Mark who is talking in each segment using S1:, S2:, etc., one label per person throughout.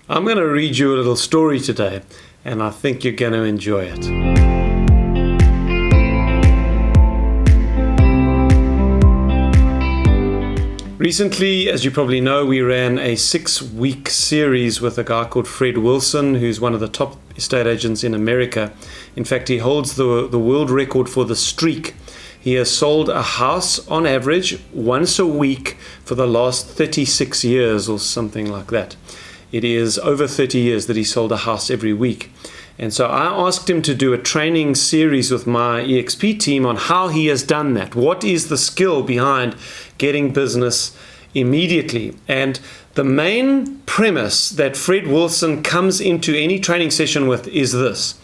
S1: I'm going to read you a little story today, and I think you're going to enjoy it. Recently, as you probably know, we ran a 6-week series with a guy called Fred Wilson, who's one of the top estate agents in America. In fact, he holds the world record for the streak. He has sold a house on average once a week for the last 36 years or something like that. It is over 30 years that he sold a house every week. And so I asked him to do a training series with my EXP team on how he has done that. What is the skill behind getting business immediately? And the main premise that Fred Wilson comes into any training session with is this.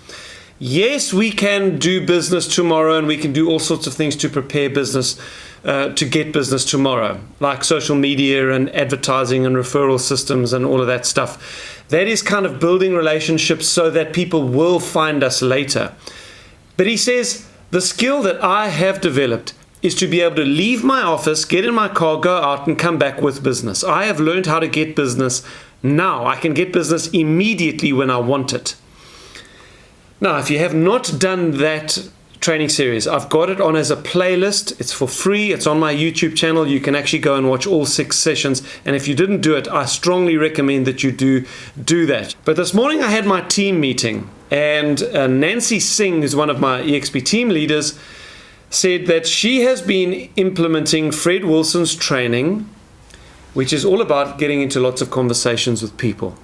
S1: Yes, we can do business tomorrow and we can do all sorts of things to prepare business, to get business tomorrow, like social media and advertising and referral systems and all of that stuff. That is kind of building relationships so that people will find us later. But he says, the skill that I have developed is to be able to leave my office, get in my car, go out and come back with business. I have learned how to get business now. I can get business immediately when I want it. Now, if you have not done that training series, I've got it on as a playlist. It's for free. It's on my YouTube channel. You can actually go and watch all 6 sessions. And if you didn't do it, I strongly recommend that you do that. But this morning I had my team meeting, and Nancy Singh, who's one of my EXP team leaders, said that she has been implementing Fred Wilson's training, which is all about getting into lots of conversations with people.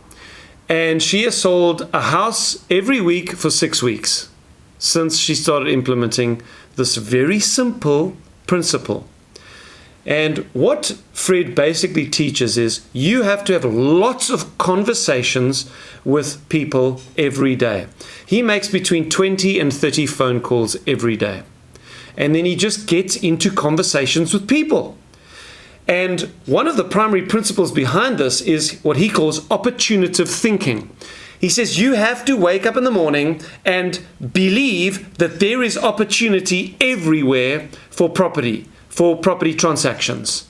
S1: And she has sold a house every week for 6 weeks since she started implementing this very simple principle. And what Fred basically teaches is you have to have lots of conversations with people every day. He makes between 20 and 30 phone calls every day. And then he just gets into conversations with people. And one of the primary principles behind this is what he calls opportunative thinking. He says you have to wake up in the morning and believe that there is opportunity everywhere for property transactions.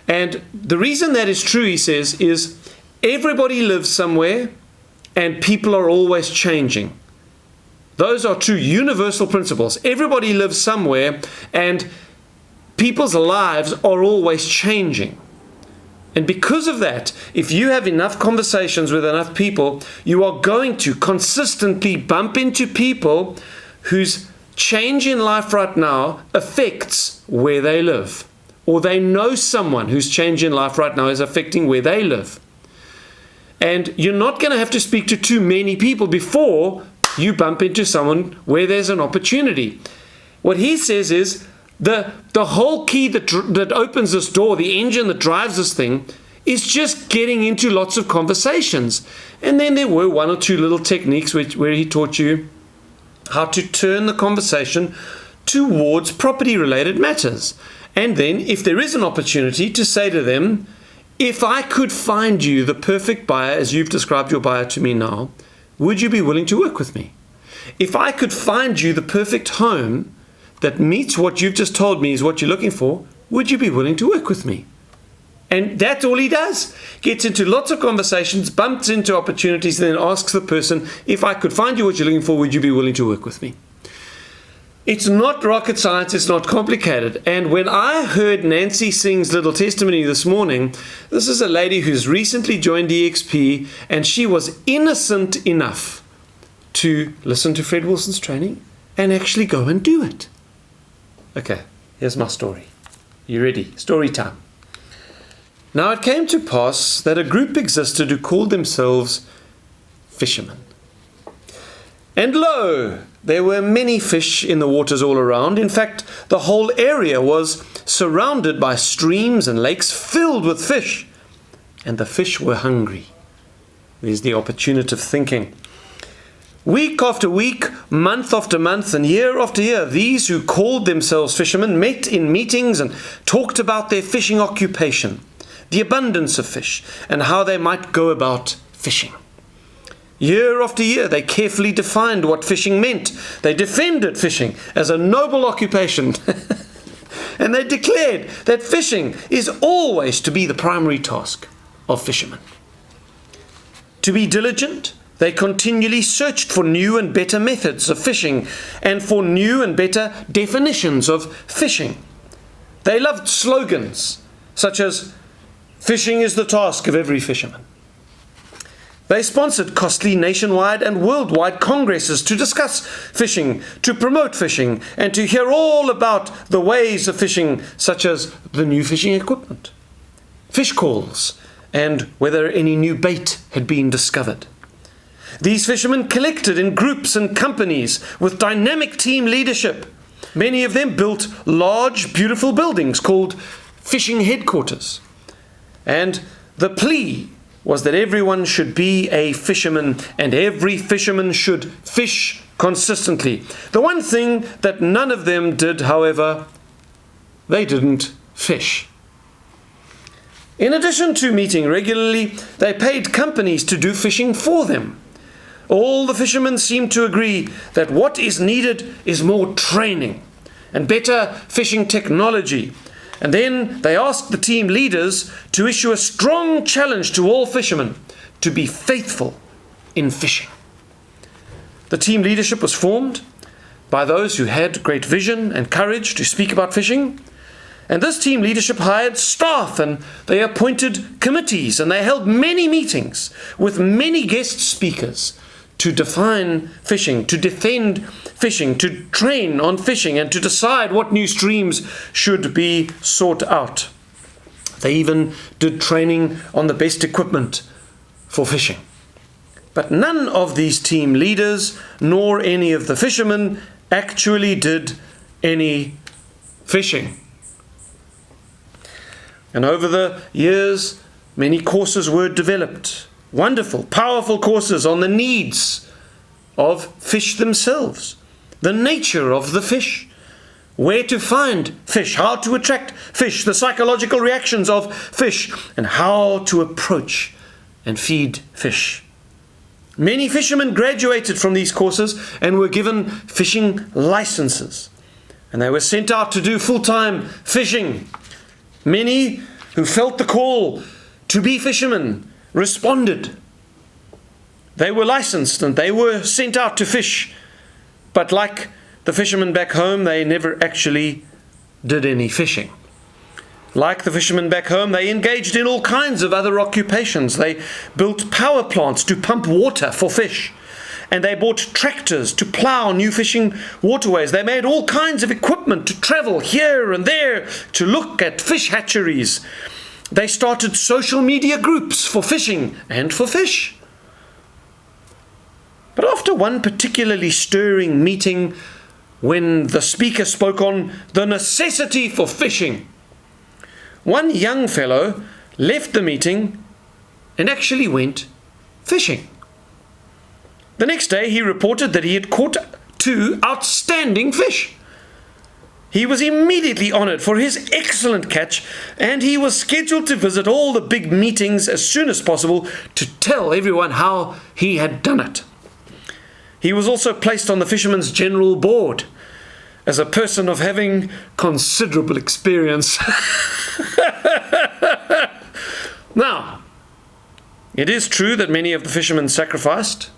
S1: And the reason that is true, he says, is everybody lives somewhere and people are always changing. Those are two universal principles. Everybody lives somewhere and people's lives are always changing. And because of that, if you have enough conversations with enough people, you are going to consistently bump into people whose change in life right now affects where they live. Or they know someone whose change in life right now is affecting where they live. And you're not going to have to speak to too many people before you bump into someone where there's an opportunity. What he says is, the whole key that opens this door, the engine that drives this thing, is just getting into lots of conversations. And then there were 1 or 2 little techniques where he taught you how to turn the conversation towards property-related matters. And then, if there is an opportunity, to say to them, if I could find you the perfect buyer, as you've described your buyer to me now, would you be willing to work with me? If I could find you the perfect home that meets what you've just told me is what you're looking for, would you be willing to work with me? And that's all he does. Gets into lots of conversations, bumps into opportunities, and then asks the person, if I could find you what you're looking for, would you be willing to work with me? It's not rocket science, it's not complicated. And when I heard Nancy Singh's little testimony this morning, this is a lady who's recently joined EXP, and she was innocent enough to listen to Fred Wilson's training and actually go and do it. Okay, here's my story. You ready? Story time. Now it came to pass that a group existed who called themselves fishermen. And lo, there were many fish in the waters all around. In fact, the whole area was surrounded by streams and lakes filled with fish. And the fish were hungry. There's the opportunative thinking. Week after week, month after month, and year after year, these who called themselves fishermen met in meetings and talked about their fishing occupation, the abundance of fish, and how they might go about fishing. Year after year, they carefully defined what fishing meant. They defended fishing as a noble occupation. And they declared that fishing is always to be the primary task of fishermen. To be diligent, they continually searched for new and better methods of fishing and for new and better definitions of fishing. They loved slogans such as, "Fishing is the task of every fisherman." They sponsored costly nationwide and worldwide congresses to discuss fishing, to promote fishing, and to hear all about the ways of fishing, such as the new fishing equipment, fish calls, and whether any new bait had been discovered. These fishermen collected in groups and companies with dynamic team leadership. Many of them built large, beautiful buildings called fishing headquarters. And the plea was that everyone should be a fisherman and every fisherman should fish consistently. The one thing that none of them did, however, they didn't fish. In addition to meeting regularly, they paid companies to do fishing for them. All the fishermen seemed to agree that what is needed is more training and better fishing technology. And then they asked the team leaders to issue a strong challenge to all fishermen to be faithful in fishing. The team leadership was formed by those who had great vision and courage to speak about fishing. And this team leadership hired staff and they appointed committees and they held many meetings with many guest speakers to define fishing, to defend fishing, to train on fishing, and to decide what new streams should be sought out. They even did training on the best equipment for fishing. But none of these team leaders, nor any of the fishermen, actually did any fishing. And over the years, many courses were developed. Wonderful, powerful courses on the needs of fish themselves, the nature of the fish, where to find fish, how to attract fish, the psychological reactions of fish, and how to approach and feed fish. Many fishermen graduated from these courses and were given fishing licenses, and they were sent out to do full-time fishing. Many who felt the call to be fishermen responded. They were licensed and they were sent out to fish. But like the fishermen back home, they never actually did any fishing. Like the fishermen back home, they engaged in all kinds of other occupations. They built power plants to pump water for fish. And they bought tractors to plow new fishing waterways. They made all kinds of equipment to travel here and there to look at fish hatcheries. They started social media groups for fishing and for fish. But after one particularly stirring meeting, when the speaker spoke on the necessity for fishing, one young fellow left the meeting and actually went fishing. The next day he reported that he had caught 2 outstanding fish. He was immediately honored for his excellent catch, and he was scheduled to visit all the big meetings as soon as possible to tell everyone how he had done it. He was also placed on the Fishermen's General Board as a person of having considerable experience. Now, it is true that many of the fishermen sacrificed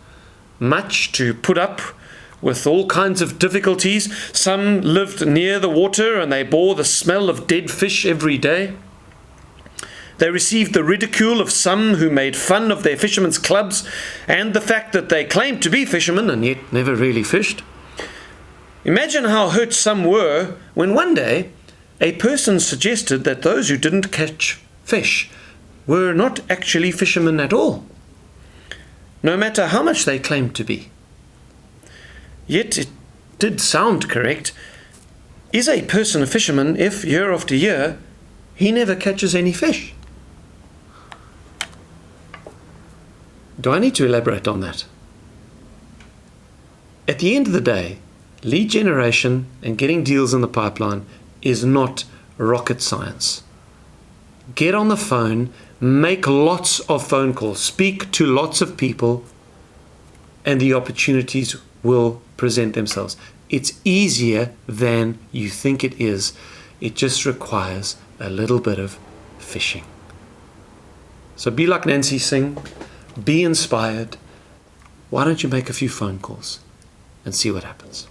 S1: much to put up with all kinds of difficulties. Some lived near the water and they bore the smell of dead fish every day. They received the ridicule of some who made fun of their fishermen's clubs and the fact that they claimed to be fishermen and yet never really fished. Imagine how hurt some were when one day a person suggested that those who didn't catch fish were not actually fishermen at all, no matter how much they claimed to be. Yet it did sound correct. Is a person a fisherman if, year after year, he never catches any fish? Do I need to elaborate on that? At the end of the day, lead generation and getting deals in the pipeline is not rocket science. Get on the phone, make lots of phone calls, speak to lots of people, and the opportunities will present themselves. It's easier than you think it is. It just requires a little bit of fishing. So be like Nancy Singh. be inspired. Why don't you make a few phone calls and see what happens?